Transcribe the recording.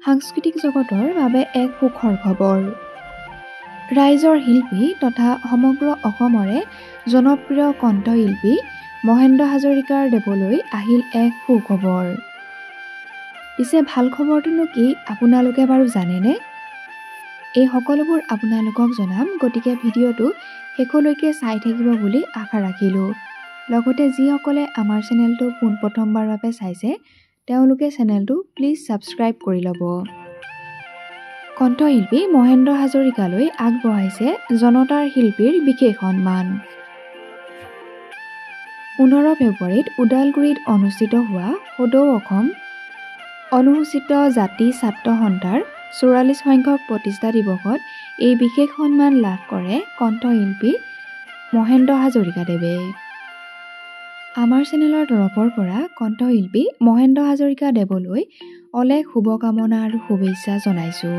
সাংস্কৃতিক জগতৰ বাবে এক সুখৰ খবৰ। ৰাইজৰ শিল্পী তথা সমগ্ৰ অসমৰে জনপ্ৰিয় কণ্ঠশিল্পী মহেন্দ্ৰ হাজৰিকাৰ দেৱলৈ আহিল এক সুখবৰ। পিছে ভাল খবৰটোনো কি আপোনালোকে বাৰু জানেনে? এই সকলোবোৰ আপোনালোকক জনাম, গতিকে ভিডিঅ'টো শেষলৈকে চাই থাকিব বুলি আশা ৰাখিলোঁ। লগতে যিসকলে আমাৰ চেনেলটো পোনপ্ৰথমবাৰৰ বাবে চাইছে তেওঁলোকে চেনেলটো প্লিজ ছাবস্ক্ৰাইব কৰি ল'ব। কণ্ঠশিল্পী মহেন্দ্ৰ হাজৰিকালৈ আগবঢ়াইছে জনতাৰ শিল্পীৰ বিশেষ সন্মান। 15 ফেব্ৰুৱাৰীত ওদালগুৰিত অনুষ্ঠিত হোৱা সদৌ অসম অনুসূচিত জাতি ছাত্ৰ সন্থাৰ 44 সংখ্যক প্ৰতিষ্ঠা দিৱসত এই বিশেষ সন্মান লাভ কৰে কণ্ঠশিল্পী মহেন্দ্ৰ হাজৰিকাদেৱে। আমাৰ চেনেলৰ তৰফৰ পৰা কণ্ঠশিল্পী মহেন্দ্ৰ হাজৰিকা দেৱলৈ অলেখ শুভকামনা আৰু শুভেচ্ছা জনাইছোঁ।